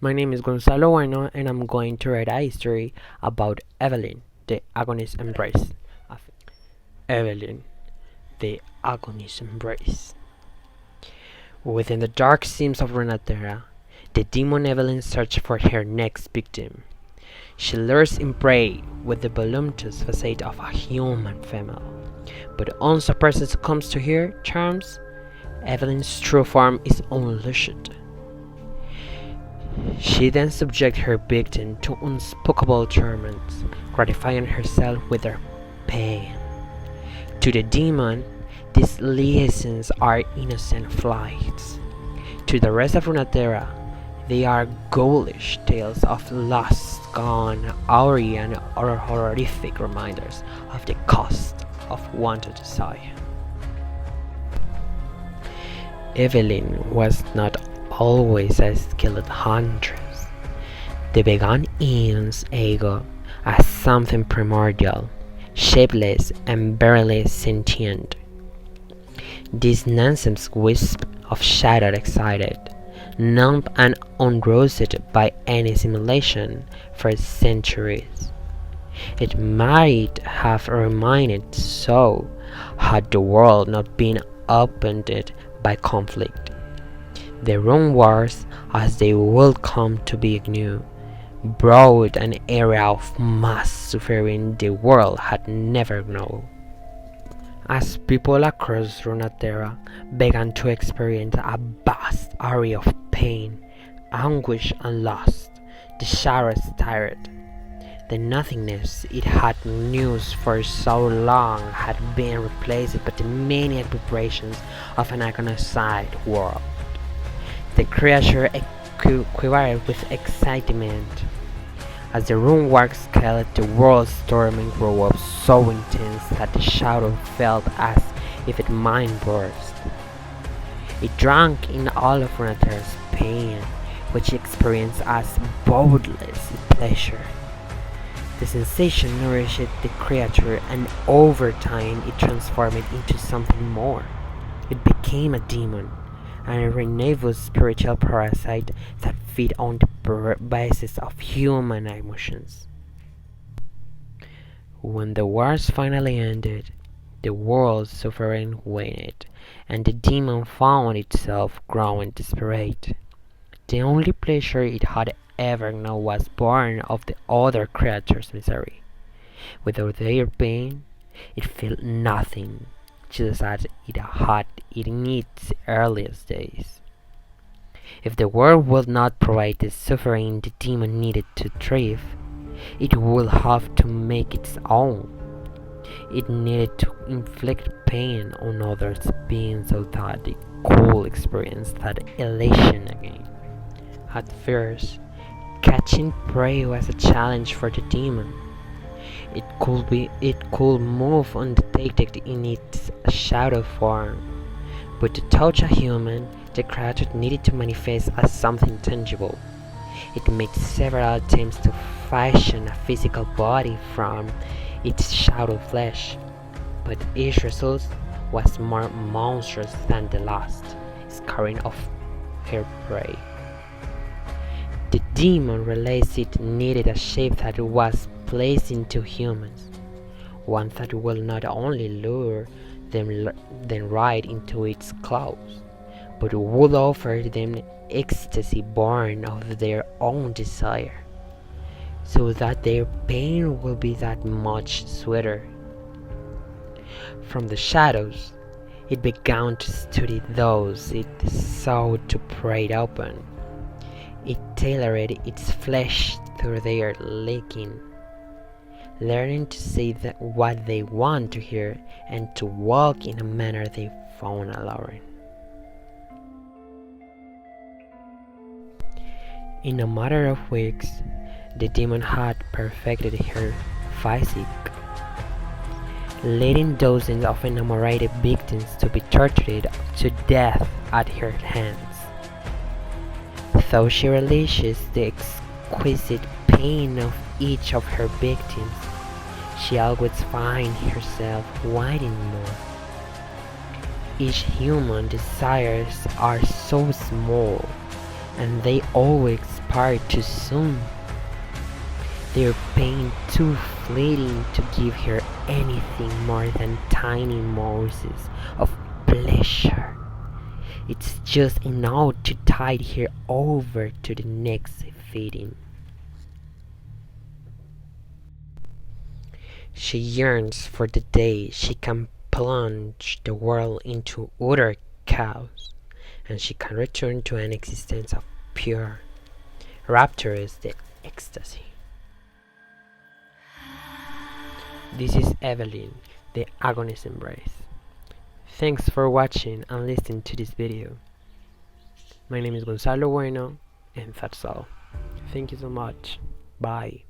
My name is Gonzalo Bueno, and I'm going to write a history about Evelynn, the agonist embrace. Of Evelynn, the agonist embrace. Within the dark seams of Renatera, the demon Evelynn searches for her next victim. She lures in prey with the voluptuous facade of a human female, but once a person succumbs to her charms, Evelynn's true form is unleashed. She then subjects her victim to unspeakable torments, gratifying herself with their pain. To the demon, these liaisons are innocent flights. To the rest of Runeterra, they are ghoulish tales of lust gone awry and horrific reminders of the cost of wanted desire. Evelynn was not always a skilled huntress. They began eons ago as something primordial, shapeless and barely sentient. This nonsense wisp of shadow excited, numb and unroused by any simulation for centuries. It might have remained so had the world not been upended by conflict. The Rune Wars, as they would come to be known, brought an era of mass suffering the world had never known. As people across Runeterra began to experience a vast array of pain, anguish, and loss, the shadows tired. The nothingness it had known for so long had been replaced by the maniac vibrations of an agonized world. The creature quivered with excitement. As the room work scaled, the world's storming grew up so intense that the shadow felt as if its mind burst. It drank in all of Runeterra's pain, which it experienced as bodiless pleasure. The sensation nourished the creature, and over time it transformed it into something more. It became a demon, and a renewed spiritual parasite that fed on the basis of human emotions. When the wars finally ended, the world's suffering waned, and the demon found itself growing desperate. The only pleasure it had ever known was born of the other creatures' misery. Without their pain, it felt nothing, just as it had in its earliest days. If the world would not provide the suffering the demon needed to thrive, it would have to make its own. It needed to inflict pain on others' beings so that it could experience that elation again. At first, catching prey was a challenge for the demon. It could move undetected in its shadow form, but to touch a human, the creature needed to manifest as something tangible. It made several attempts to fashion a physical body from its shadow flesh, but each result was more monstrous than the last, scarring of her prey. The demon realized it needed a shape that was pleasing to humans, one that will not only lure them right into its claws, but would offer them ecstasy born of their own desire, so that their pain will be that much sweeter. From the shadows, it began to study those it sought to prey upon. It tailored its flesh to their liking, learning to say what they want to hear and to walk in a manner they found alluring. In a matter of weeks, the demon had perfected her physique, leading dozens of enamored victims to be tortured to death at her hands. Though she relishes the exquisite pain of each of her victims, she always finds herself wanting more. Each human desires are so small and they always expire too soon. Their pain too fleeting to give her anything more than tiny morsels of pleasure. It's just enough to tide her over to the next feeding. She yearns for the day she can plunge the world into utter chaos, and she can return to an existence of pure, rapturous ecstasy. This is Evelynn, the agonist embrace. Thanks for watching and listening to this video. My name is Gonzalo Bueno, and that's all. Thank you so much. Bye.